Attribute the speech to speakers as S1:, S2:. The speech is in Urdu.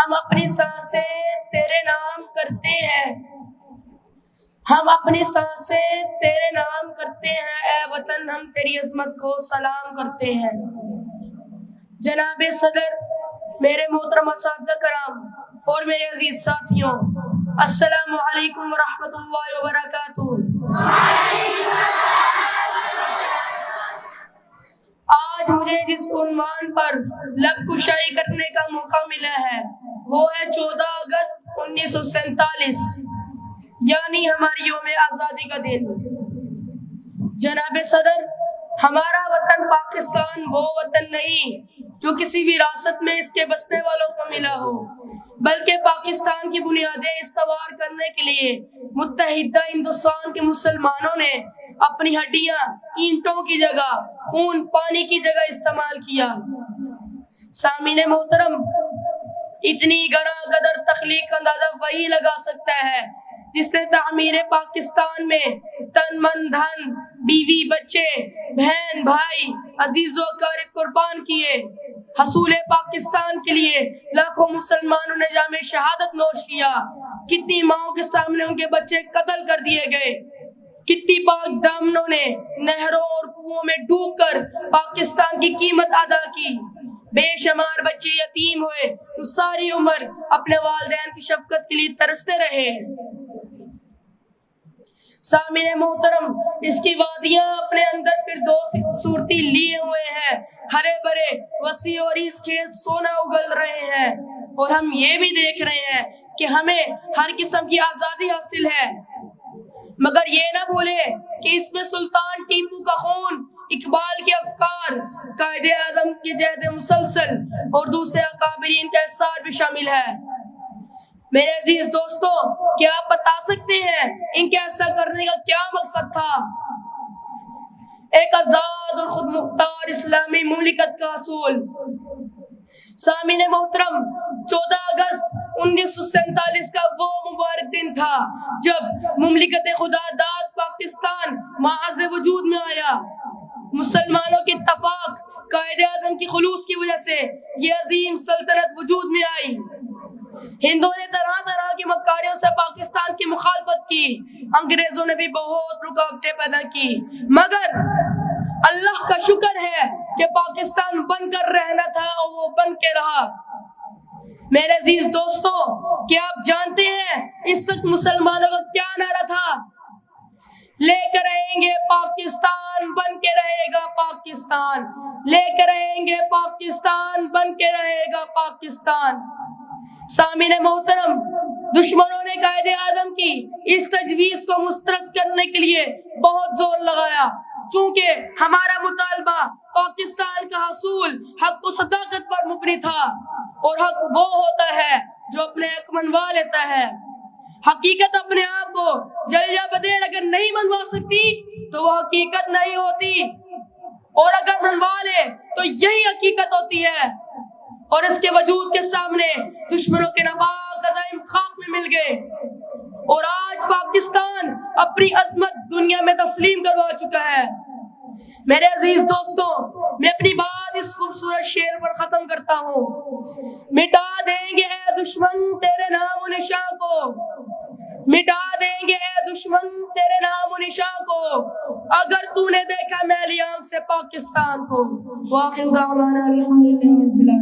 S1: ہم اپنی سانسیں تیرے نام کرتے ہیں، ہم اپنی سانسیں تیرے نام کرتے ہیں، اے وطن ہم تیری عظمت کو سلام کرتے ہیں۔ جناب صدر، میرے محترم اساتذہ کرام اور میرے عزیز ساتھیوں، السلام علیکم ورحمۃ اللہ وبرکاتہ۔ آج مجھے جس عنوان پر لب کشائی کرنے کا موقع ملا ہے وہ ہے 14 اگست 1947، یعنی ہماری یوم آزادی کا دن۔ جناب صدر، ہمارا وطن پاکستان وہ وطن نہیں جو کسی وراثت میں اس کے بسنے والوں کو ملا ہو، بلکہ پاکستان کی بنیادیں استوار کرنے کے لیے متحدہ ہندوستان کے مسلمانوں نے اپنی ہڈیاں اینٹوں کی جگہ، خون پانی کی جگہ استعمال کیا۔ سامعین محترم، اتنی گراں قدر تخلیق کا اندازہ وہی لگا سکتا ہے جس نے تعمیر پاکستان میں تن من دھن، بیوی بچے، بہن بھائی، عزیز و اقارب قربان کیے۔ حصول پاکستان کے لیے لاکھوں مسلمانوں نے جام شہادت نوش کیا، کتنی ماؤں کے سامنے ان کے بچے قتل کر دیے گئے، کتنی پاک دامنوں نے نہروں اور کنووں میں ڈوب کر پاکستان کی قیمت ادا کی، بے شمار بچے یتیم ہوئے تو ساری عمر اپنے والدین کی شفقت کے لیے ترستے رہے۔ سامعین محترم، اس کی وادیاں اپنے اندر فردوس کی خوبصورتی لیے ہوئے ہیں، ہرے بھرے وسیع اور اس کھیت سونا اگل رہے ہیں، اور ہم یہ بھی دیکھ رہے ہیں کہ ہمیں ہر قسم کی آزادی حاصل ہے، مگر یہ نہ بھولے کہ اس میں سلطان ٹیپو کا خون، اقبال کے افکار، قائد اعظم کی جہد مسلسل اور دوسرے اکابرین کا احسار بھی شامل ہے۔ میرے عزیز دوستوں، کیا آپ بتا سکتے ہیں ان کے ایسا کرنے کا کیا مقصد تھا؟ ایک آزاد اور خود مختار اسلامی مملکت کا حصول۔ سامعین محترم، 14 اگست 1947 کا وہ مبارک دن تھا جب مملکت خدا داد پاکستان معاذ وجود میں آیا۔ مسلمانوں کے اتفاق، قائد اعظم کی خلوص کی وجہ سے یہ عظیم سلطنت وجود میں آئی۔ ہندوؤں نے طرح طرح کی مکاریوں سے پاکستان کی مخالفت کی، انگریزوں نے بھی بہت رکاوٹیں پیدا کی، مگر اللہ کا شکر ہے کہ پاکستان بن کر رہنا تھا اور وہ بن کے رہا۔ میرے عزیز دوستوں، کیا آپ جانتے ہیں اس وقت مسلمانوں کا کیا نعرہ تھا؟ لے کر رہیں گے پاکستان، بن کے رہے گا پاکستان، لے کر رہیں گے پاکستان، بن کے رہے گا پاکستان۔ سامعین محترم، دشمنوں نے قائد اعظم کی اس تجویز کو مسترد کرنے کے لیے بہت زور لگایا، چونکہ ہمارا مطالبہ پاکستان کا حصول حق و صداقت پر مبنی تھا، اور حق وہ ہوتا ہے جو اپنے حق منوا لیتا ہے۔ حقیقت اپنے آپ کو جل یا بدل اگر نہیں منوا سکتی تو وہ حقیقت نہیں ہوتی، اور اگر منوا لے تو یہی حقیقت ہوتی ہے۔ اور اس کے وجود کے سامنے دشمنوں کے ناپاک عزائم خاک میں مل گئے، اور آج پاکستان اپنی عظمت دنیا میں تسلیم کروا چکا ہے۔ میرے عزیز دوستوں، میں اپنی بات اس خوبصورت شعر پر ختم کرتا ہوں۔ مٹا دیں گے اے دشمن تیرے نام و نشاں کو، مٹا دیں گے اے دشمن تیرے نام و نشاں کو، اگر تو نے دیکھا میلی آنکھ سے پاکستان کو۔ وآخر دعوانا الحمدللہ رب العالمین۔